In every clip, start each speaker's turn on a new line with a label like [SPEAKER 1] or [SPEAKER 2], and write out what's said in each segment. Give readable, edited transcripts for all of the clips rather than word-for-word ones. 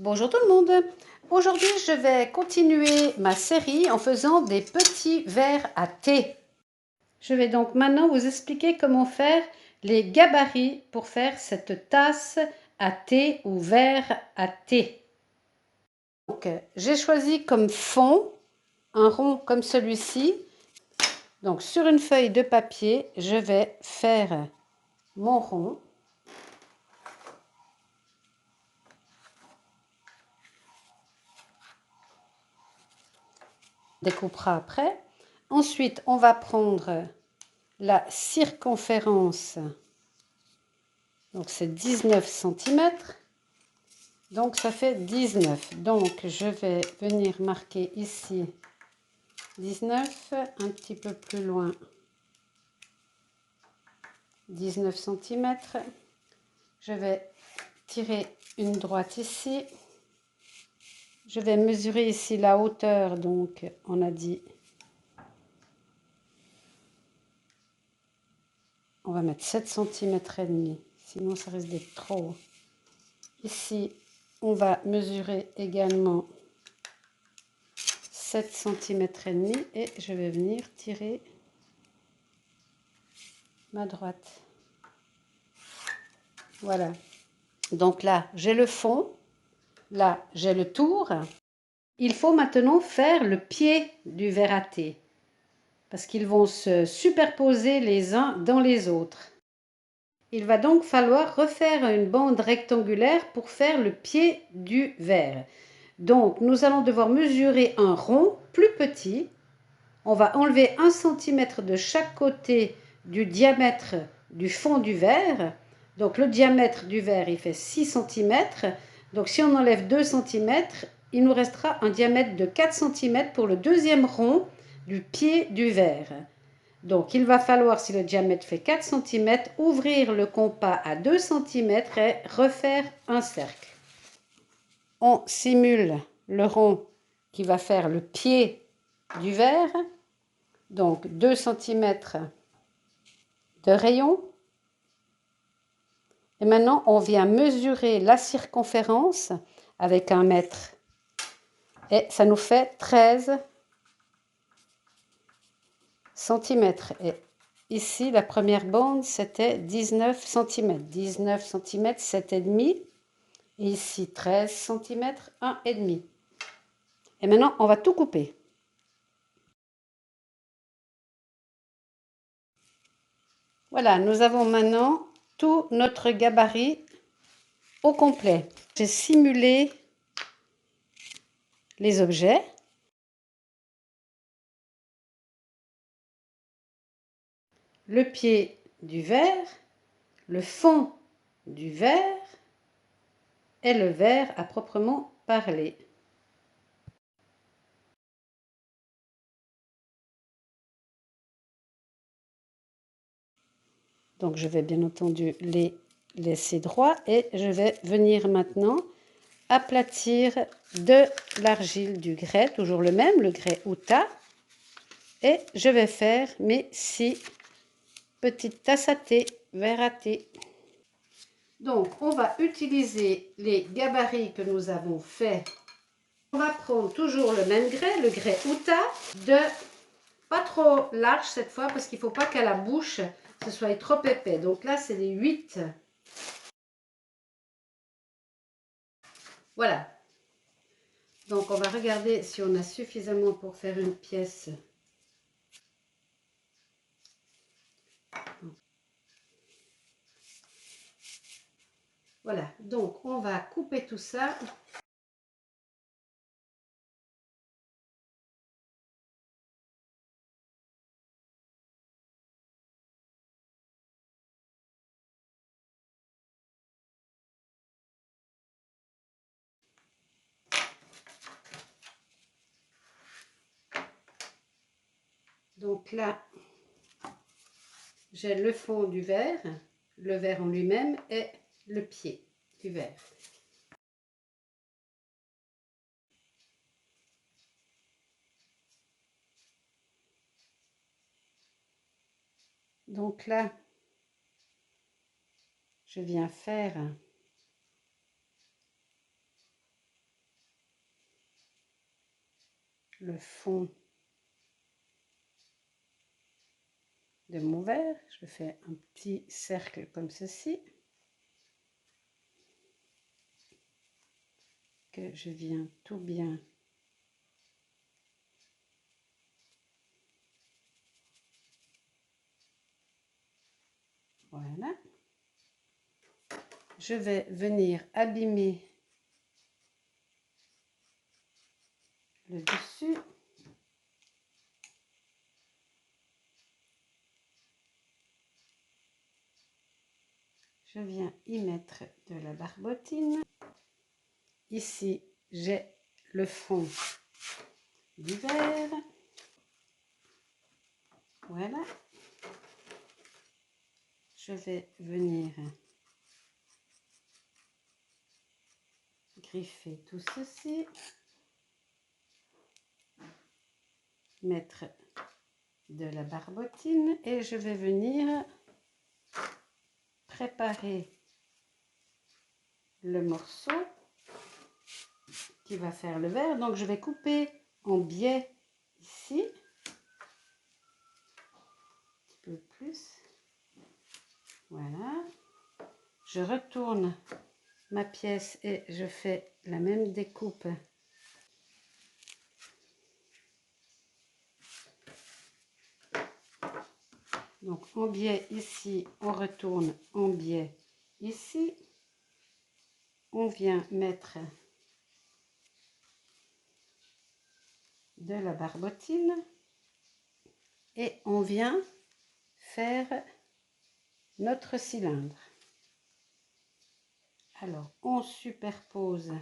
[SPEAKER 1] Bonjour tout le monde. Aujourd'hui, je vais continuer ma série en faisant des petits verres à thé. Je vais donc maintenant vous expliquer comment faire les gabarits pour faire cette tasse à thé ou verre à thé. Donc, j'ai choisi comme fond un rond comme celui-ci. Donc, sur une feuille de papier, je vais faire mon rond. Découpera après. Ensuite, on va prendre la circonférence, donc c'est 19 cm, donc ça fait 19. Donc je vais venir marquer ici 19, un petit peu plus loin 19 cm. Je vais tirer une droite ici. Je vais mesurer ici la hauteur, donc on a dit, on va mettre 7 cm et demi, sinon ça risque d'être trop. Ici, on va mesurer également 7 cm et demi et je vais venir tirer ma droite. Voilà. Donc là, j'ai le fond. Là, j'ai le tour. Il faut maintenant faire le pied du verre à thé parce qu'ils vont se superposer les uns dans les autres. Il va donc falloir refaire une bande rectangulaire pour faire le pied du verre. Donc, nous allons devoir mesurer un rond plus petit. On va enlever 1 cm de chaque côté du diamètre du fond du verre. Donc le diamètre du verre, il fait 6 cm. Donc si on enlève 2 cm, il nous restera un diamètre de 4 cm pour le deuxième rond du pied du verre. Donc il va falloir, si le diamètre fait 4 cm, ouvrir le compas à 2 cm et refaire un cercle. On simule le rond qui va faire le pied du verre. Donc 2 cm de rayon. Et maintenant, on vient mesurer la circonférence avec 1 mètre. Et ça nous fait 13 cm. Et ici, la première bande, c'était 19 cm. 19 cm, 7,5. Et ici, 13 cm, 1,5. Et maintenant, on va tout couper. Voilà, nous avons maintenant tout notre gabarit au complet. J'ai simulé les objets. Le pied du verre, le fond du verre et le verre à proprement parler. Donc je vais bien entendu les laisser droits et je vais venir maintenant aplatir de l'argile du grès, toujours le même, le grès Outa. Et je vais faire mes 6 petites tasses à thé, verres à thé. Donc on va utiliser les gabarits que nous avons faits. On va prendre toujours le même grès, le grès Outa, de pas trop large cette fois parce qu'il ne faut pas qu'à la bouche ce soit trop épais. Donc là c'est les 8. Voilà. Donc on va regarder si on a suffisamment pour faire une pièce. Voilà, donc on va couper tout ça. Donc là, j'ai le fond du verre, le verre en lui-même et le pied du verre. Donc là, je viens faire le fond de mon verre. Je fais un petit cercle comme ceci, que je viens tout bien voilà. Je vais venir abîmer le dessus. Je viens y mettre de la barbotine. Ici, j'ai le fond du verre. Voilà. Je vais venir griffer tout ceci. Mettre de la barbotine et je vais venir préparer le morceau qui va faire le verre. Donc je vais couper en biais ici, un petit peu plus, voilà. Je retourne ma pièce et je fais la même découpe donc en biais ici, on retourne en biais ici, on vient mettre de la barbotine et on vient faire notre cylindre. Alors, on superpose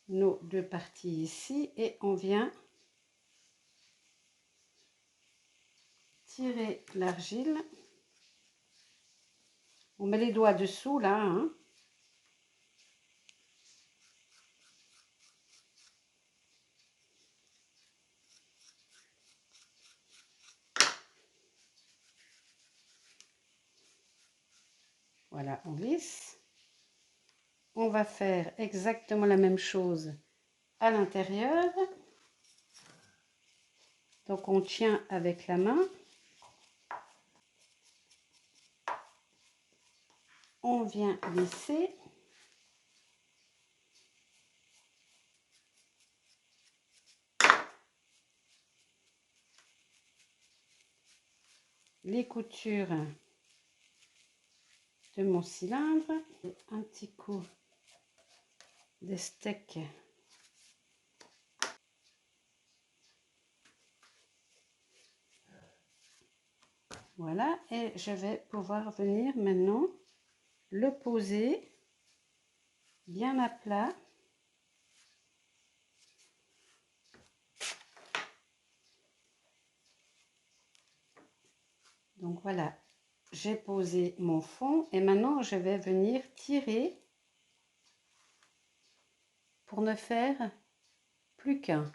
[SPEAKER 1] nos deux parties ici et on vient tirer l'argile. On met les doigts dessous là, hein. Voilà, on glisse. On va faire exactement la même chose à l'intérieur. Donc on tient avec la main. On vient glisser. Les coutures de mon cylindre. Un petit coup de steak. Voilà, et je vais pouvoir venir maintenant le poser bien à plat. Donc voilà, j'ai posé mon fond et maintenant je vais venir tirer pour ne faire plus qu'un.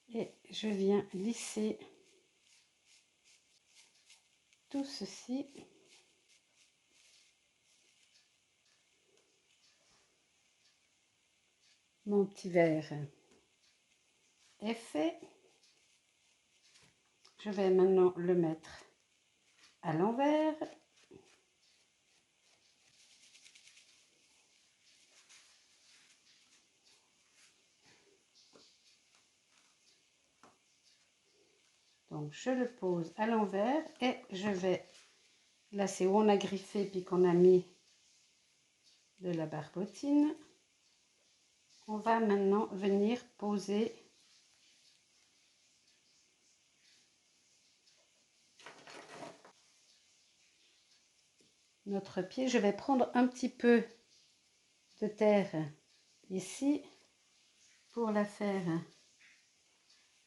[SPEAKER 1] Et je viens lisser tout ceci. Mon petit verre est fait. Je vais maintenant le mettre à l'envers. Donc je le pose à l'envers et je vais, là c'est où on a griffé puis qu'on a mis de la barbotine. On va maintenant venir poser notre pied. Je vais prendre un petit peu de terre ici pour la faire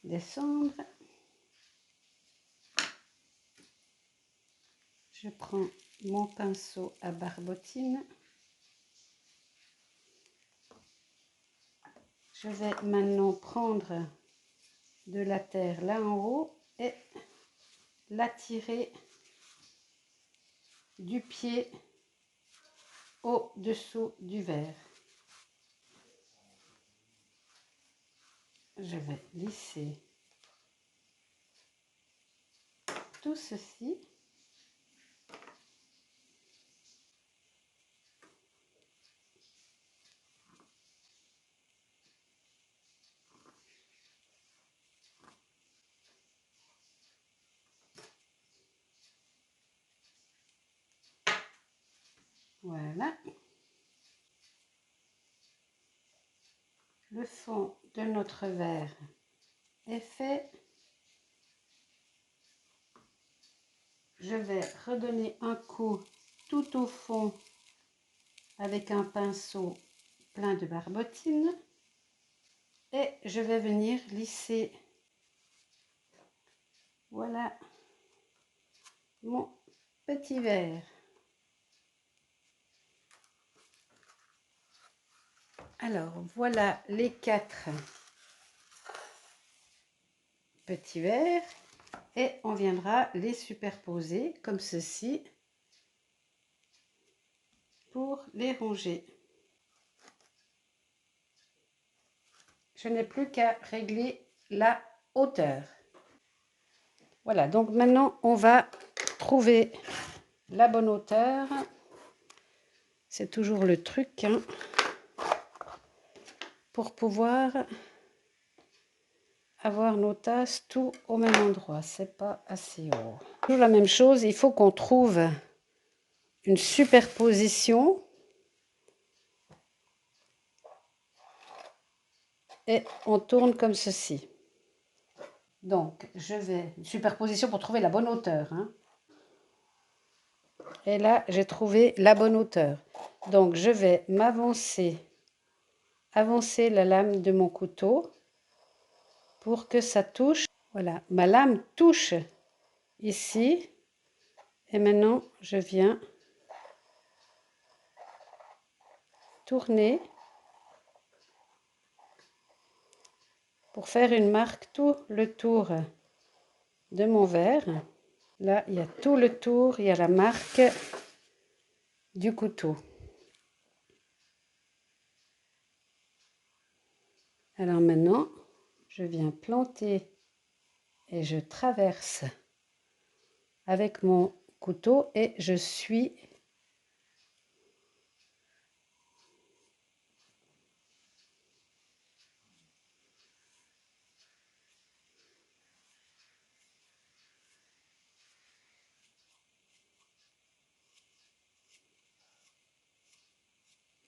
[SPEAKER 1] descendre. Je prends mon pinceau à barbotine. Je vais maintenant prendre de la terre là en haut et la tirer du pied au-dessous du verre. je vais lisser tout ceci. Voilà. Le fond de notre verre est fait. Je vais redonner un coup tout au fond avec un pinceau plein de barbotine et je vais venir lisser. Voilà mon petit verre. Alors voilà les 4 petits verres et on viendra les superposer comme ceci pour les ranger. Je n'ai plus qu'à régler la hauteur. Voilà, donc maintenant on va trouver la bonne hauteur. C'est toujours le truc hein, pour pouvoir avoir nos tasses tout au même endroit. C'est pas assez haut. Toujours la même chose, il faut qu'on trouve une superposition et on tourne comme ceci. Donc, je vais une superposition pour trouver la bonne hauteur. Hein. Et là, j'ai trouvé la bonne hauteur. Donc, je vais avancer la lame de mon couteau pour que ça touche. Voilà, ma lame touche ici. Et maintenant, je viens tourner pour faire une marque tout le tour de mon verre. Là, il y a tout le tour, il y a la marque du couteau. Alors maintenant, je viens planter et je traverse avec mon couteau et je suis.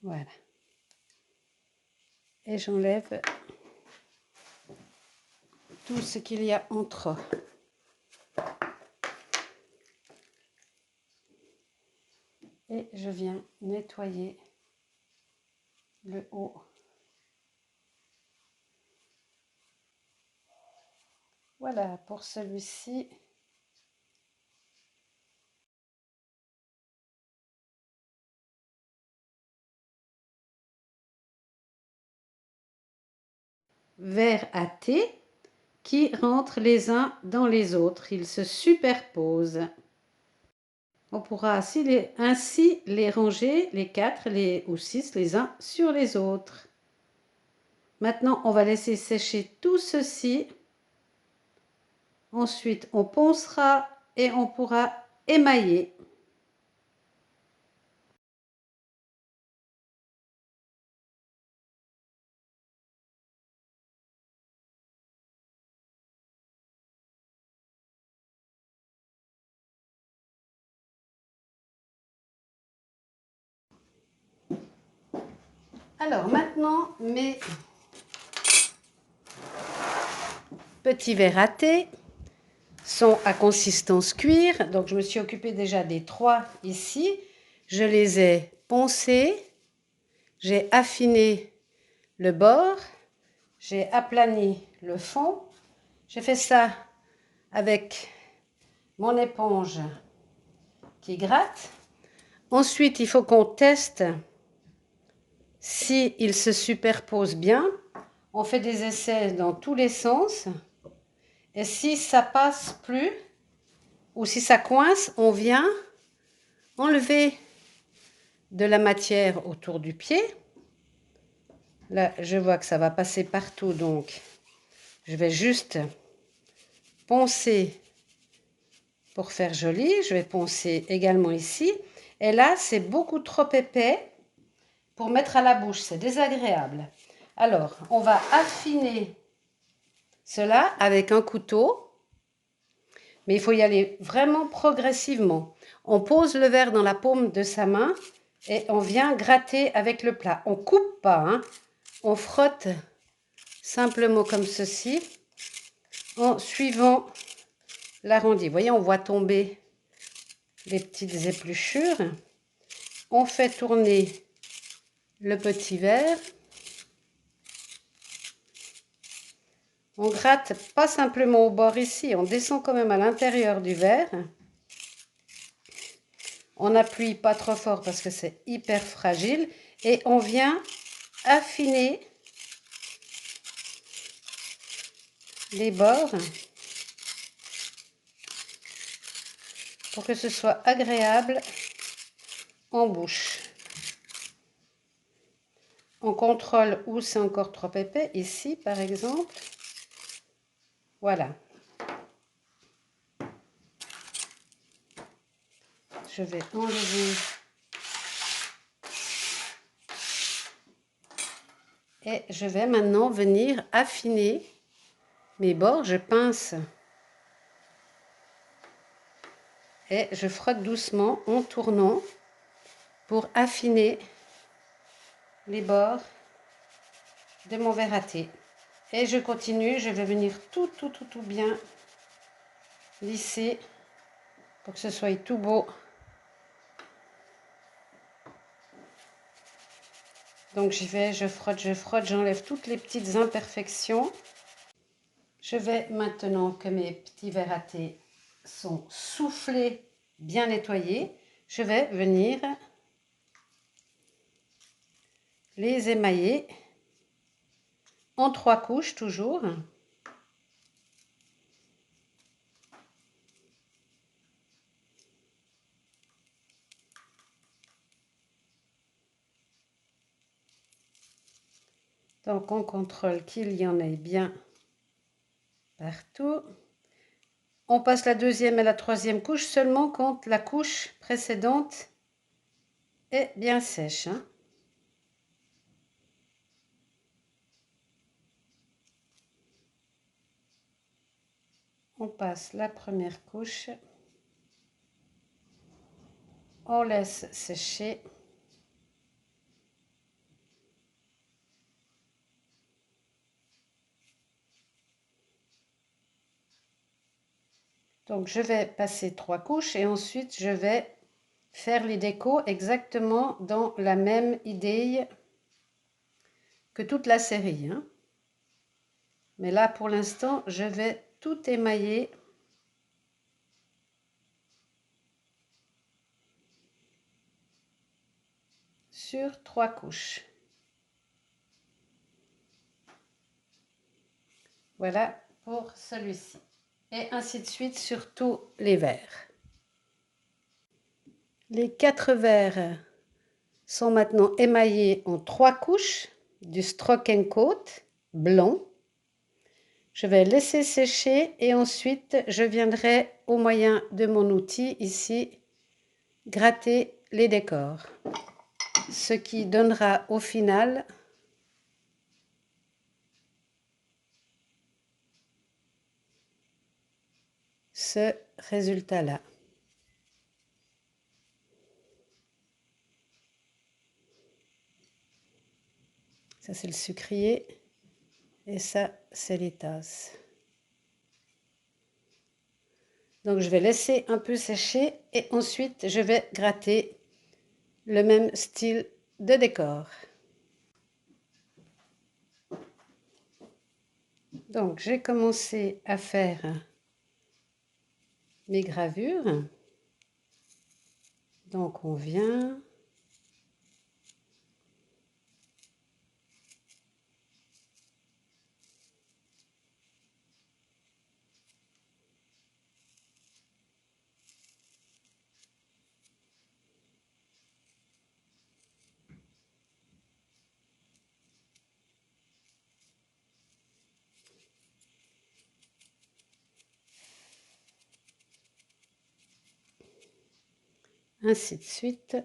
[SPEAKER 1] Voilà. Et j'enlève tout ce qu'il y a entre. Et je viens nettoyer le haut. Voilà pour celui-ci. Verre à thé qui rentrent les uns dans les autres. Ils se superposent. On pourra ainsi les ranger, les 4 ou 6, les uns sur les autres. Maintenant, on va laisser sécher tout ceci. Ensuite, on poncera et on pourra émailler. Alors maintenant, mes petits verres à thé sont à consistance cuir. Donc, je me suis occupée déjà des 3 ici. Je les ai poncés. J'ai affiné le bord. J'ai aplani le fond. J'ai fait ça avec mon éponge qui gratte. Ensuite, il faut qu'on teste si il se superpose bien. On fait des essais dans tous les sens. Et si ça passe plus, ou si ça coince, on vient enlever de la matière autour du pied. Là, je vois que ça va passer partout, donc Je vais juste poncer pour faire joli. Je vais poncer également ici. Et là, c'est beaucoup trop épais pour mettre à la bouche. C'est désagréable. Alors, on va affiner cela avec un couteau. Mais il faut y aller vraiment progressivement. On pose le verre dans la paume de sa main et on vient gratter avec le plat. On ne coupe pas, hein. On frotte simplement comme ceci en suivant l'arrondi. Vous voyez, on voit tomber les petites épluchures. On fait tourner le petit verre. On gratte pas simplement au bord ici, on descend quand même à l'intérieur du verre. On n'appuie pas trop fort parce que c'est hyper fragile. Et on vient affiner les bords pour que ce soit agréable en bouche. On contrôle où c'est encore trop épais, ici par exemple. Voilà. Je vais enlever et je vais maintenant venir affiner mes bords. Je pince et je frotte doucement en tournant pour affiner les bords de mon verre à thé. Et je continue, je vais venir tout bien lisser pour que ce soit tout beau. Donc j'y vais, je frotte, j'enlève toutes les petites imperfections. Je vais maintenant que mes petits verres à thé sont soufflés, bien nettoyés, je vais venir les émailler en 3 couches toujours. Donc on contrôle qu'il y en ait bien partout. On passe la deuxième et la troisième couche seulement quand la couche précédente est bien sèche, hein. On passe la première couche, on laisse sécher. Donc je vais passer 3 couches et ensuite je vais faire les décos exactement dans la même idée que toute la série, hein. Mais là pour l'instant je vais tout émailler sur 3 couches. Voilà pour celui-ci. Et ainsi de suite sur tous les verres. Les 4 verres sont maintenant émaillés en 3 couches du Stroke and Coat blanc. Je vais laisser sécher et ensuite je viendrai au moyen de mon outil ici gratter les décors. Ce qui donnera au final ce résultat-là. Ça c'est le sucrier et ça c'est les tasses. Donc je vais laisser un peu sécher et ensuite je vais gratter le même style de décor. Donc j'ai commencé à faire mes gravures. Donc on vient ainsi de suite.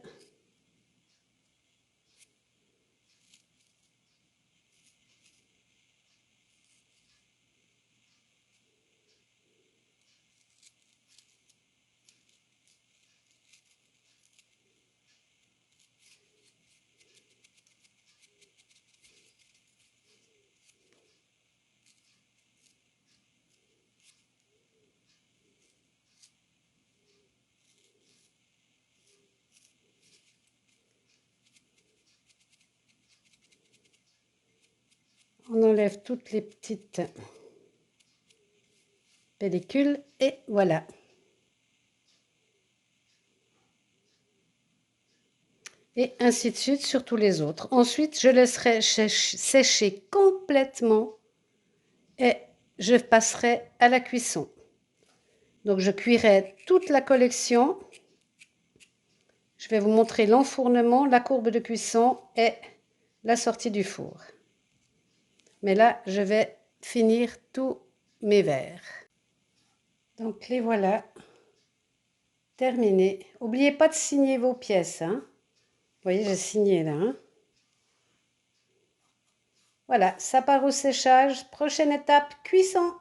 [SPEAKER 1] On enlève toutes les petites pellicules et voilà. Et ainsi de suite sur tous les autres. Ensuite, je laisserai sécher complètement et je passerai à la cuisson. Donc, je cuirai toute la collection. Je vais vous montrer l'enfournement, la courbe de cuisson et la sortie du four. Mais là, je vais finir tous mes verres. Donc, les voilà terminés. N'oubliez pas de signer vos pièces. Hein. Vous voyez, j'ai signé là. Hein. Voilà, ça part au séchage. Prochaine étape, cuisson.